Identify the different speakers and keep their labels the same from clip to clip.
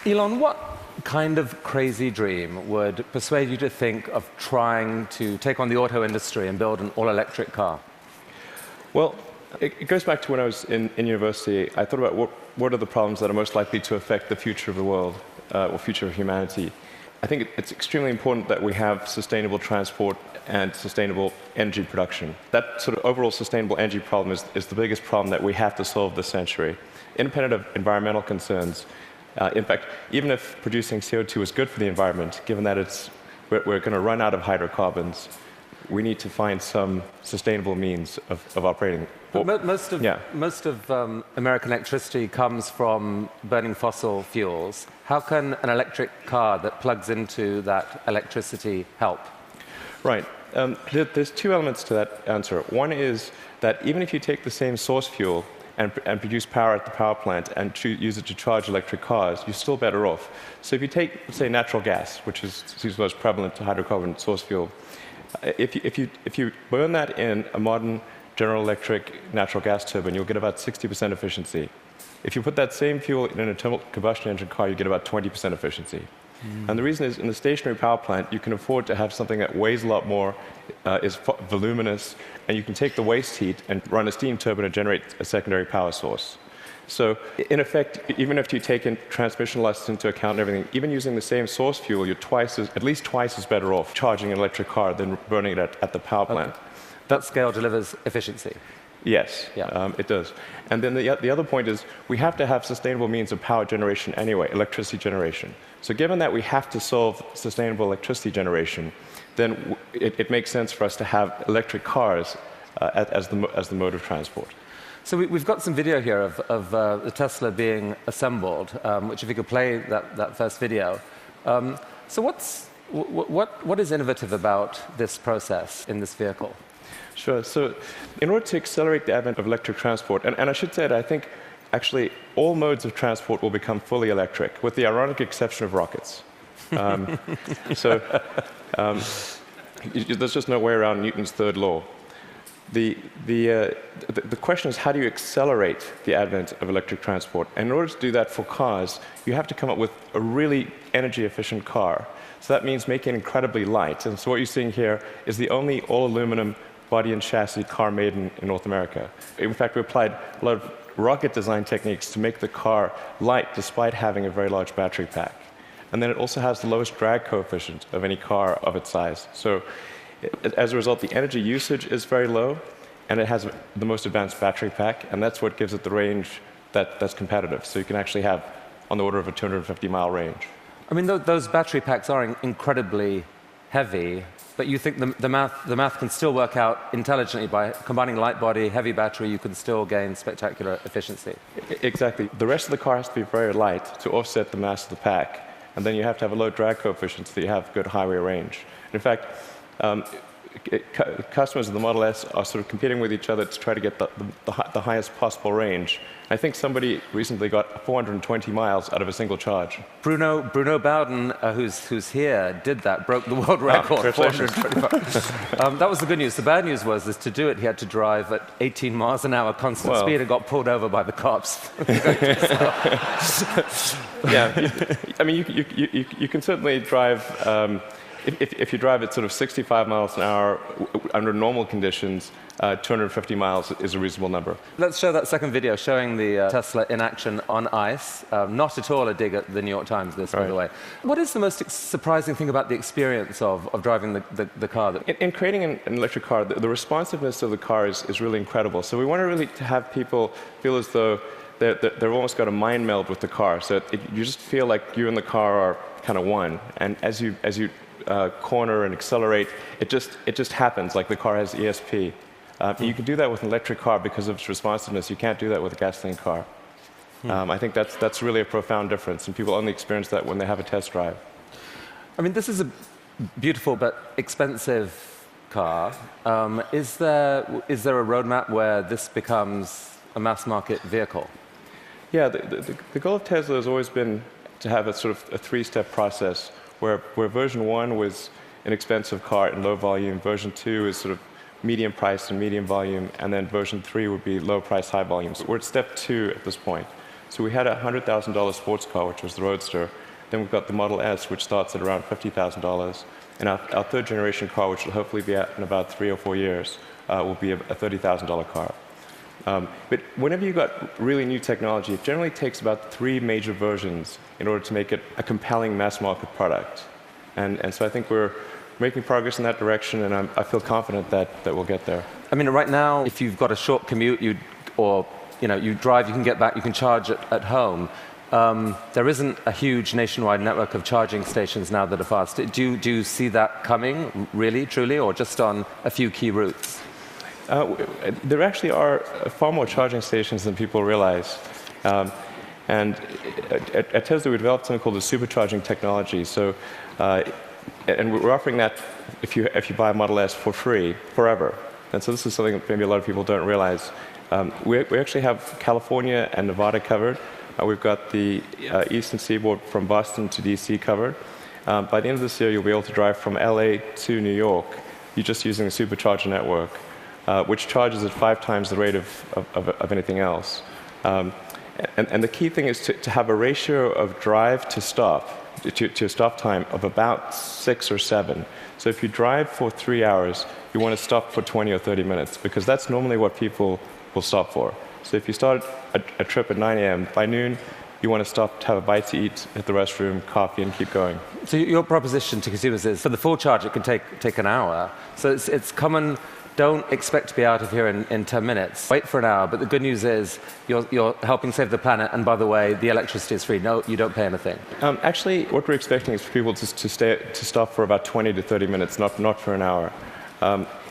Speaker 1: Elon, what kind of crazy dream would persuade you to think of trying to take on the auto industry and build an all-electric car?
Speaker 2: Well, it goes back to when I was in university. I thought about what are the problems that are most likely to affect the future of the world, or future of humanity. I think it's extremely important that we have sustainable transport and sustainable energy production. That sort of overall sustainable energy problem is the biggest problem that we have to solve this century, independent of environmental concerns. In fact, even if producing CO2 is good for the environment, given that we're going to run out of hydrocarbons, we need to find some sustainable means of operating.
Speaker 1: But most of American electricity comes from burning fossil fuels. How can an electric car that plugs into that electricity help?
Speaker 2: Right. There's two elements to that answer. One is that even if you take the same source fuel and produce power at the power plant and use it to charge electric cars, you're still better off. So if you take, say, natural gas, which is the most prevalent hydrocarbon source fuel, if you burn that in a modern General Electric natural gas turbine, you'll get about 60% efficiency. If you put that same fuel in an internal combustion engine car, you get about 20% efficiency. And the reason is, in the stationary power plant, you can afford to have something that weighs a lot more, is voluminous, and you can take the waste heat and run a steam turbine and generate a secondary power source. So, in effect, even if you take in transmission losses into account and everything, even using the same source fuel, you're at least twice as better off charging an electric car than burning it at the power plant.
Speaker 1: Okay. That scale delivers efficiency.
Speaker 2: Yes,
Speaker 1: yeah.
Speaker 2: It does. And then the other point is we have to have sustainable means of power generation anyway, electricity generation. So given that we have to solve sustainable electricity generation, then it makes sense for us to have electric cars as the mode of transport.
Speaker 1: So we've got some video here of the Tesla being assembled, which if you could play that first video. So what is innovative about this process in this vehicle?
Speaker 2: Sure. So in order to accelerate the advent of electric transport, and I should say that I think actually all modes of transport will become fully electric, with the ironic exception of rockets. There's just no way around Newton's third law. The question is, how do you accelerate the advent of electric transport? And in order to do that for cars, you have to come up with a really energy-efficient car. So that means making it incredibly light. And so what you're seeing here is the only all-aluminum body and chassis car made in North America. In fact, we applied a lot of rocket design techniques to make the car light despite having a very large battery pack. And then it also has the lowest drag coefficient of any car of its size. So as a result, the energy usage is very low, and it has the most advanced battery pack, and that's what gives it the range that's competitive. So you can actually have on the order of a 250-mile range.
Speaker 1: I mean, those battery packs are incredibly heavy, but you think the math can still work out intelligently by combining light body, heavy battery, you can still gain spectacular efficiency.
Speaker 2: Exactly. The rest of the car has to be very light to offset the mass of the pack, and then you have to have a low drag coefficient so that you have good highway range. In fact, customers of the Model S are sort of competing with each other to try to get the highest possible range. I think somebody recently got 420 miles out of a single charge.
Speaker 1: Bruno Bowden, who's here, did that, broke the world record. 425. That was the good news. The bad news was to do it, he had to drive at 18 miles an hour constant speed and got pulled over by the cops.
Speaker 2: Yeah, I mean, you can certainly drive. If you drive at sort of 65 miles an hour under normal conditions, 250 miles is a reasonable number.
Speaker 1: Let's show that second video showing the Tesla in action on ice. Not at all a dig at the New York Times, this, by the way. What is the most surprising thing about the experience of driving the car?
Speaker 2: In creating an electric car, the responsiveness of the car is really incredible. So we want to really have people feel as though they've almost got a mind meld with the car. So you just feel like you and the car are kind of one. And as you corner and accelerate, it just happens, like the car has ESP. You can do that with an electric car because of its responsiveness. You can't do that with a gasoline car. I think that's really a profound difference, and people only experience that when they have a test drive.
Speaker 1: I mean, this is a beautiful but expensive car. Is there a roadmap where this becomes a mass market vehicle?
Speaker 2: Yeah, the goal of Tesla has always been to have a sort of a three-step process where version 1 was an expensive car in low volume, version 2 is sort of medium price and medium volume, and then version 3 would be low price, high volume. So we're at step 2 at this point. So we had a $100,000 sports car, which was the Roadster. Then we've got the Model S, which starts at around $50,000. And our third generation car, which will hopefully be out in about 3 or 4 years, will be a $30,000 car. But whenever you've got really new technology, it generally takes about 3 major versions in order to make it a compelling mass market product. And so I think we're making progress in that direction, and I feel confident that we'll get there.
Speaker 1: I mean, right now, if you've got a short commute, you drive, you can get back, you can charge at home. There isn't a huge nationwide network of charging stations now that are fast. Do you see that coming, really, truly, or just on a few key routes?
Speaker 2: There actually are far more charging stations than people realize. And at Tesla, we developed something called the supercharging technology. So, and we're offering that if you buy a Model S for free, forever. And so this is something that maybe a lot of people don't realize. We actually have California and Nevada covered. We've got the eastern seaboard from Boston to DC covered. By the end of this year, you'll be able to drive from LA to New York. You're just using the supercharger network, which charges at 5 times the rate of anything else. And the key thing is to have a ratio of drive to stop, to a stop time of about 6 or 7. So if you drive for 3 hours, you want to stop for 20 or 30 minutes, because that's normally what people will stop for. So if you start a trip at 9 a.m., by noon, you want to stop to have a bite to eat, hit the restroom, coffee, and keep going.
Speaker 1: So your proposition to consumers is, for the full charge, it can take an hour. So it's common. Don't expect to be out of here in 10 minutes. Wait for an hour, but the good news is you're helping save the planet, and by the way, the electricity is free. No, you don't pay anything.
Speaker 2: Actually, what we're expecting is for people to stop for about 20 to 30 minutes, not for an hour.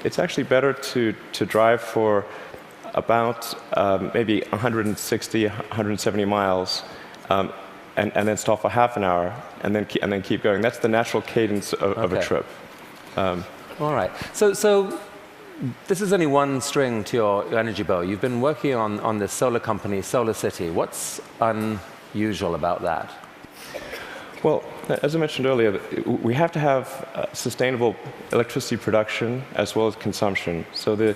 Speaker 2: It's actually better to drive for about maybe 160, 170 miles, and then stop for half an hour, and then keep going. That's the natural cadence of a trip.
Speaker 1: All right. So this is only one string to your energy bow. You've been working on this solar company, Solar City. What's unusual about that?
Speaker 2: Well, as I mentioned earlier, we have to have sustainable electricity production as well as consumption. So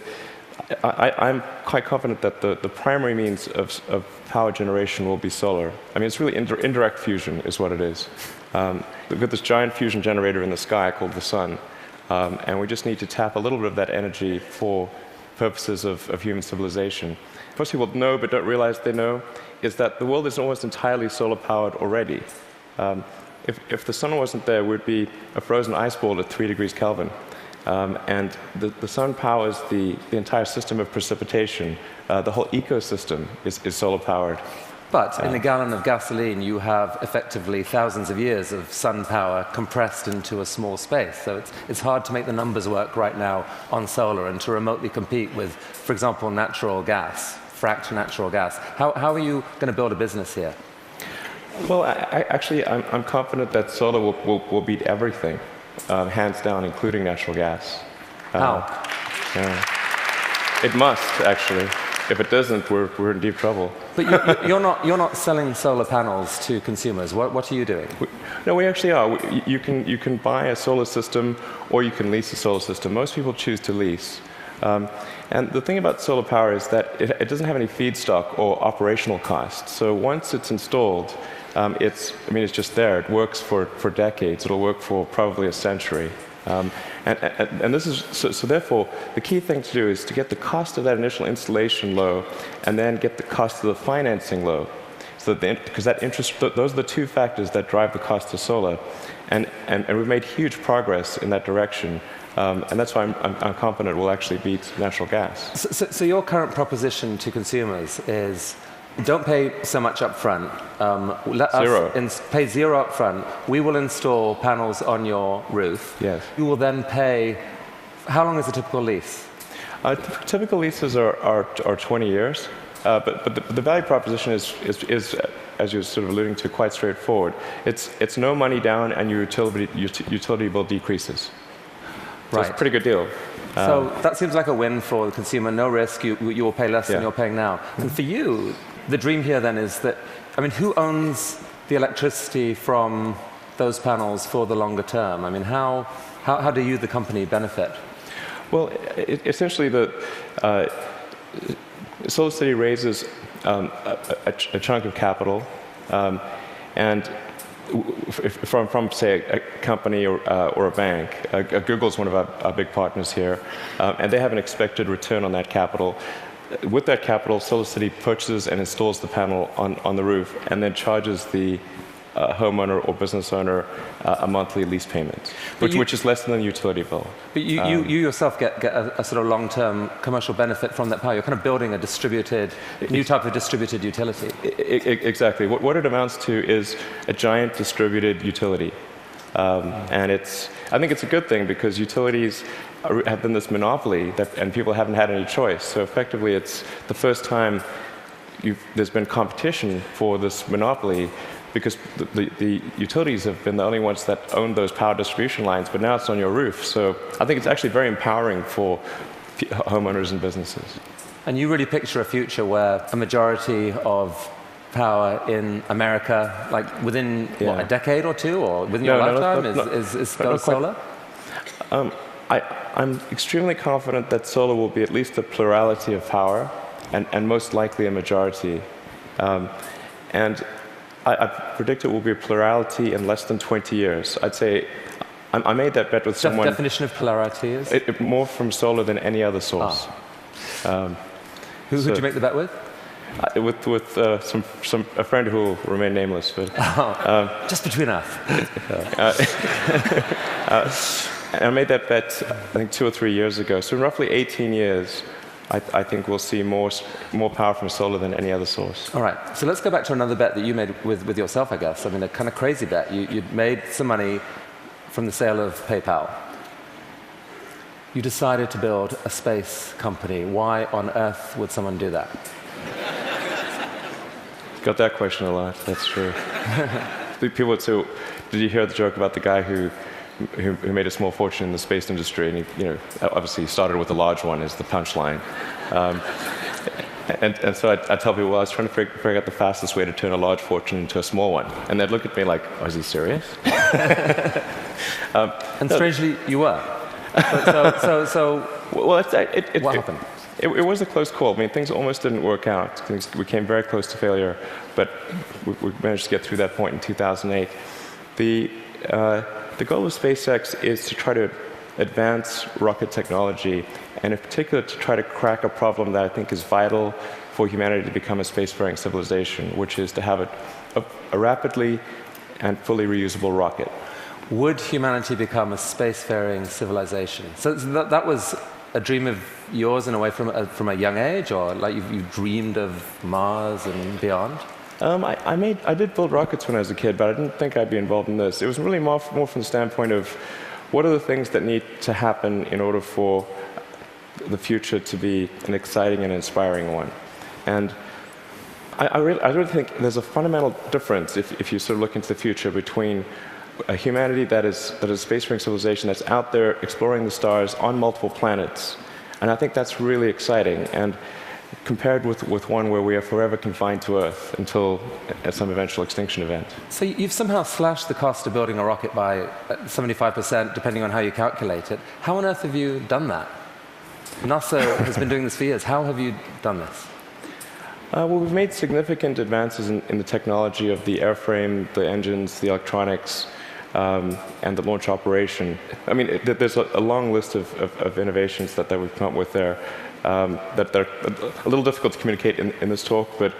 Speaker 2: I'm quite confident that the primary means of power generation will be solar. I mean, it's really indirect fusion is what it is. We've got this giant fusion generator in the sky called the sun. And we just need to tap a little bit of that energy for purposes of human civilization. Most people know but don't realize they know is that the world is almost entirely solar-powered already. If the sun wasn't there, we'd be a frozen ice ball at 3 degrees Kelvin. And the sun powers the entire system of precipitation. The whole ecosystem is solar-powered.
Speaker 1: But in a gallon of gasoline, you have effectively thousands of years of sun power compressed into a small space. So it's hard to make the numbers work right now on solar and to remotely compete with, for example, natural gas, fracked natural gas. How are you going to build a business here?
Speaker 2: Well, I'm confident that solar will beat everything, hands down, including natural gas.
Speaker 1: How?
Speaker 2: It must, actually. If it doesn't, we're in deep trouble.
Speaker 1: But you're not selling solar panels to consumers. What are you doing?
Speaker 2: No, we actually are. You can buy a solar system, or you can lease a solar system. Most people choose to lease. And the thing about solar power is that it doesn't have any feedstock or operational costs. So once it's installed, it's just there. It works for decades. It'll work for probably a century. And this is so therefore the key thing to do is to get the cost of that initial installation low, and then get the cost of the financing low. So because that interest, those are the two factors that drive the cost of solar, and we've made huge progress in that direction. And that's why I'm confident we'll actually beat natural gas.
Speaker 1: So your current proposition to consumers is, don't pay so much up front. Pay zero up front. We will install panels on your roof.
Speaker 2: Yes.
Speaker 1: You will then pay. How long is a typical lease?
Speaker 2: Typical leases are 20 years. But the value proposition is, as you're sort of alluding to, quite straightforward. It's no money down, and your utility bill decreases. So
Speaker 1: Right.
Speaker 2: It's a pretty good deal.
Speaker 1: So that seems like a win for the consumer. No risk. You will pay less than you're paying now. And for you, the dream here then is that, I mean, who owns the electricity from those panels for the longer term? I mean, how do you, the company, benefit?
Speaker 2: Well, essentially, SolarCity raises a chunk of capital, and from say, a company or a bank. Google is one of our big partners here, and they have an expected return on that capital. With that capital, SolarCity purchases and installs the panel on the roof, and then charges the homeowner or business owner a monthly lease payment, which is less than the utility bill.
Speaker 1: But you yourself get a sort of long-term commercial benefit from that power. You're kind of building a new type of distributed utility.
Speaker 2: Exactly. What it amounts to is a giant distributed utility. And I think it's a good thing, because utilities have been this monopoly, and people haven't had any choice. So effectively, it's the first time there's been competition for this monopoly, because the utilities have been the only ones that own those power distribution lines, but now it's on your roof. So I think it's actually very empowering for homeowners and businesses. And
Speaker 1: you really picture a future where a majority of power in America, like within a decade or two, or within your lifetime, is solar?
Speaker 2: I'm extremely confident that solar will be at least a plurality of power, and most likely a majority. And I predict it will be a plurality in less than 20 years. I'd say I made that bet with someone.
Speaker 1: The definition of plurality is?
Speaker 2: More from solar than any other source.
Speaker 1: Who did you make the bet with?
Speaker 2: With a friend who will remain nameless. But,
Speaker 1: just between us.
Speaker 2: And I made that bet, I think, 2 or 3 years ago. So in roughly 18 years, I think we'll see more power from solar than any other source.
Speaker 1: All right. So let's go back to another bet that you made with yourself, I guess. I mean, a kind of crazy bet. You'd made some money from the sale of PayPal. You decided to build a space company. Why on earth would someone do that?
Speaker 2: Got that question a lot. That's true. People would say, did you hear the joke about the guy who made a small fortune in the space industry, and he, obviously started with a large one is the punchline. And so I tell people, well, I was trying to figure out the fastest way to turn a large fortune into a small one. And they'd look at me like, oh, is he serious?
Speaker 1: And strangely, you were. What happened?
Speaker 2: It was a close call. I mean, things almost didn't work out. We came very close to failure, but we managed to get through that point in 2008. The goal of SpaceX is to try to advance rocket technology, and in particular to try to crack a problem that I think is vital for humanity to become a spacefaring civilization, which is to have a rapidly and fully reusable rocket.
Speaker 1: Would humanity become a spacefaring civilization? So that was a dream of yours in a way from a young age, or like you dreamed of Mars and beyond?
Speaker 2: I did build rockets when I was a kid, but I didn't think I'd be involved in this. It was really more from the standpoint of what are the things that need to happen in order for the future to be an exciting and inspiring one. And I really think there's a fundamental difference if you sort of look into the future between a humanity that is a spacefaring civilization that's out there exploring the stars on multiple planets. And I think that's really exciting. And compared with one where we are forever confined to Earth until at some eventual extinction event.
Speaker 1: So you've somehow slashed the cost of building a rocket by 75%, depending on how you calculate it. How on earth have you done that? NASA has been doing this for years. How have you done this?
Speaker 2: Well, we've made significant advances in the technology of the airframe, the engines, the electronics, and the launch operation. I mean, there's a long list of innovations that we've come up with there. That they're a little difficult to communicate in this talk, but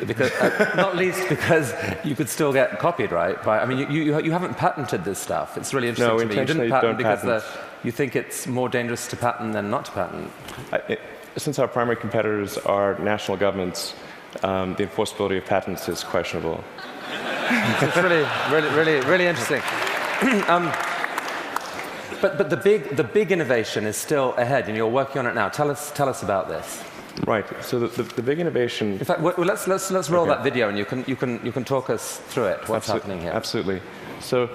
Speaker 1: because, not least because you could still get copied, right? I mean, you haven't patented this stuff. It's really interesting to me. You didn't patent because you think it's more dangerous to patent than not to patent.
Speaker 2: Since our primary competitors are national governments, the enforceability of patents is questionable.
Speaker 1: It's really interesting. But the big innovation is still ahead, and you're working on it now. Tell us about this.
Speaker 2: Right. So the big innovation.
Speaker 1: In fact, let's roll that video, and you can talk us through it. What's happening here?
Speaker 2: Absolutely. So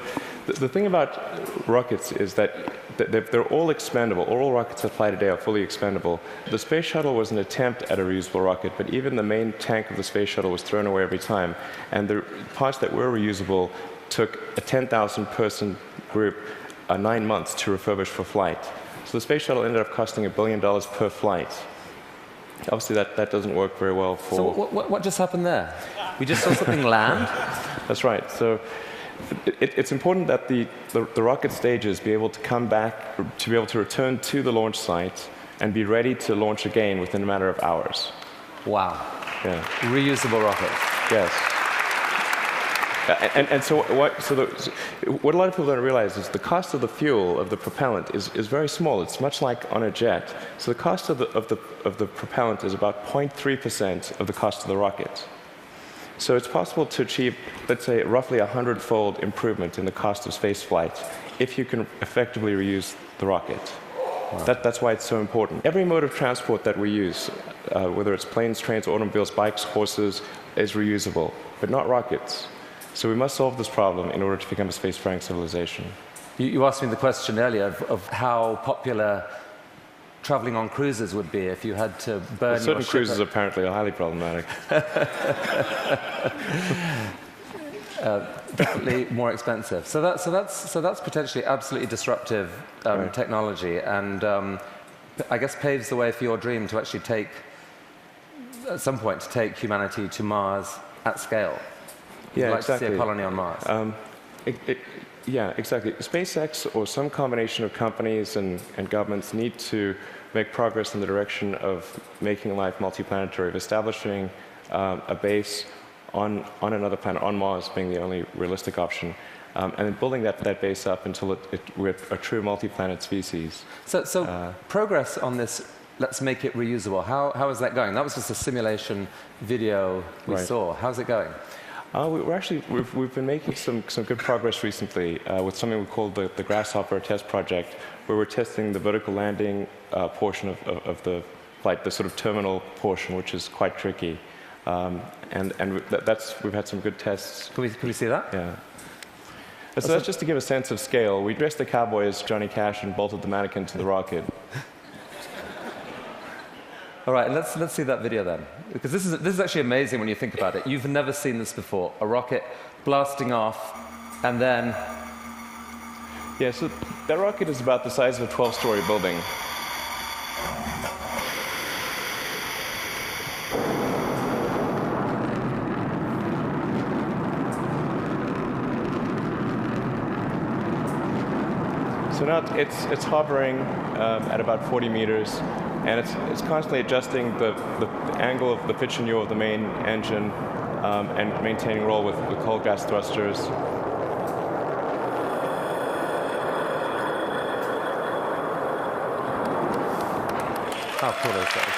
Speaker 2: The thing about rockets is that they're all expendable. All rockets that fly today are fully expendable. The space shuttle was an attempt at a reusable rocket, but even the main tank of the space shuttle was thrown away every time. And the parts that were reusable took a 10,000-person group 9 months to refurbish for flight. So the space shuttle ended up costing $1 billion per flight. Obviously, that doesn't work very well for...
Speaker 1: So what just happened there? We just saw something land?
Speaker 2: That's right. So it's important that the rocket stages be able to come back, to be able to return to the launch site and be ready to launch again within a matter of hours.
Speaker 1: Wow.
Speaker 2: Yeah.
Speaker 1: Reusable rocket.
Speaker 2: Yes. So what a lot of people don't realize is the cost of the fuel, of the propellant, is very small. It's much like on a jet. So the cost of the propellant is about 0.3% of the cost of the rocket. So it's possible to achieve, let's say, roughly 100-fold improvement in the cost of space flight if you can effectively reuse the rocket. Wow. That's why it's so important. Every mode of transport that we use, whether it's planes, trains, automobiles, bikes, horses, is reusable, but not rockets. So we must solve this problem in order to become a spacefaring civilization.
Speaker 1: You asked me the question earlier of how popular traveling on cruises would be if you had to burn your ship.
Speaker 2: Certain cruises apparently are highly problematic.
Speaker 1: Definitely more expensive. So that's potentially absolutely disruptive
Speaker 2: Right.
Speaker 1: technology, and I guess paves the way for your dream to actually take, at some point, to take humanity to Mars at scale.
Speaker 2: Yeah,
Speaker 1: You'd like
Speaker 2: exactly.
Speaker 1: to see a colony on Mars.
Speaker 2: Yeah, exactly. SpaceX or some combination of companies and governments need to make progress in the direction of making life multiplanetary, of establishing a base on another planet, on Mars being the only realistic option, and then building that base up until we're a true multi-planet species.
Speaker 1: So progress on this, let's make it reusable. How is that going? That was just a simulation video we
Speaker 2: Right.
Speaker 1: saw. How's it going?
Speaker 2: We've been making some good progress recently with something we call the Grasshopper Test Project, where we're testing the vertical landing portion of the flight, the sort of terminal portion, which is quite tricky. We've had some good tests.
Speaker 1: Can we see that?
Speaker 2: Yeah. So that's just to give a sense of scale. We dressed the cowboy as Johnny Cash and bolted the mannequin to the rocket.
Speaker 1: All right, let's see that video then, because this is actually amazing when you think about it. You've never seen this before: a rocket blasting off, and then.
Speaker 2: Yeah, so that rocket is about the size of a 12-story building. So now it's hovering at about 40 meters, and it's constantly adjusting the angle of the pitch and yaw of the main engine and maintaining roll with cold gas thrusters.
Speaker 1: How cool is that?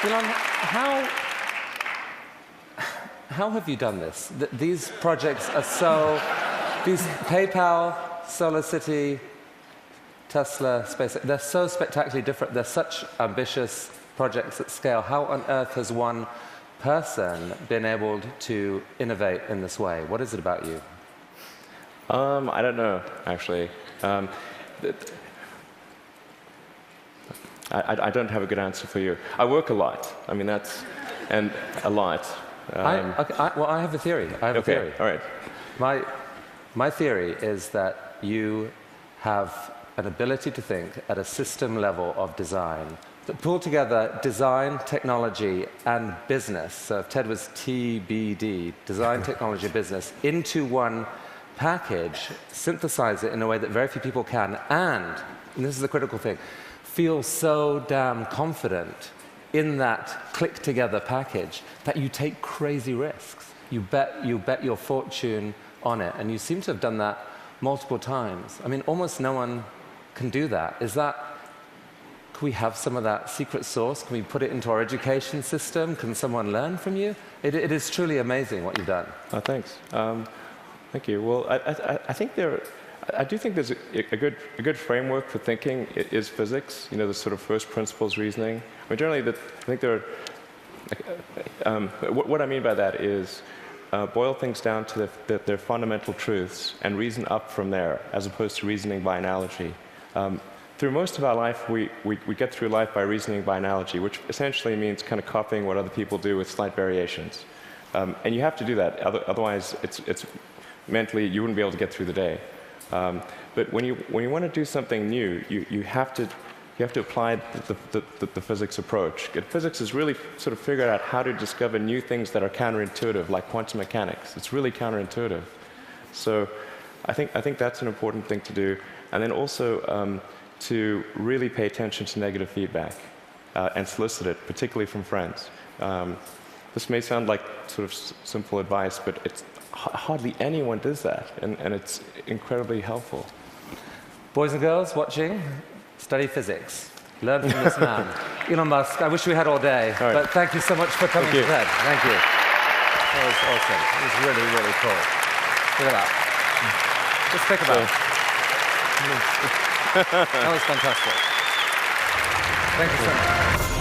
Speaker 1: Elon, how have you done this? These projects are so... These PayPal, SolarCity, Tesla, SpaceX, they're so spectacularly different. They're such ambitious projects at scale. How on earth has one person been able to innovate in this way? What is it about you?
Speaker 2: I don't know, actually. I don't have a good answer for you. I work a lot. I mean, and a lot.
Speaker 1: Well, I have a theory. I have a theory.
Speaker 2: All right.
Speaker 1: My theory is that you have an ability to think at a system level of design that pull together design, technology, and business. So if TED was TBD, design, technology, business, into one package, synthesize it in a way that very few people can, and this is the critical thing, feel so damn confident in that click-together package that you take crazy risks. You bet your fortune on it, and you seem to have done that multiple times. I mean, almost no one can do that. Can we have some of that secret sauce? Can we put it into our education system? Can someone learn from you? It is truly amazing what you've done.
Speaker 2: Oh, thanks. Thank you. Well, I do think there's a good framework for thinking is physics. You know, the sort of first principles reasoning. I mean, generally, I think there are what I mean by that is boil things down to their fundamental truths and reason up from there, as opposed to reasoning by analogy. Through most of our life, we get through life by reasoning by analogy, which essentially means kind of copying what other people do with slight variations. And you have to do that, otherwise it's mentally you wouldn't be able to get through the day. But when you want to do something new, you have to apply the physics approach. Physics is really sort of figured out how to discover new things that are counterintuitive, like quantum mechanics. It's really counterintuitive. So I think that's an important thing to do. And then also to really pay attention to negative feedback and solicit it, particularly from friends. This may sound like sort of simple advice, but it's hardly anyone does that, and it's incredibly helpful.
Speaker 1: Boys and girls watching, study physics. Learn from this man. Elon Musk, I wish we had all day,
Speaker 2: all right.
Speaker 1: But thank you so much for coming to TED. Thank you. That was awesome. It was really, really cool. Look at that. Just think about it. That was fantastic. Thank you so much.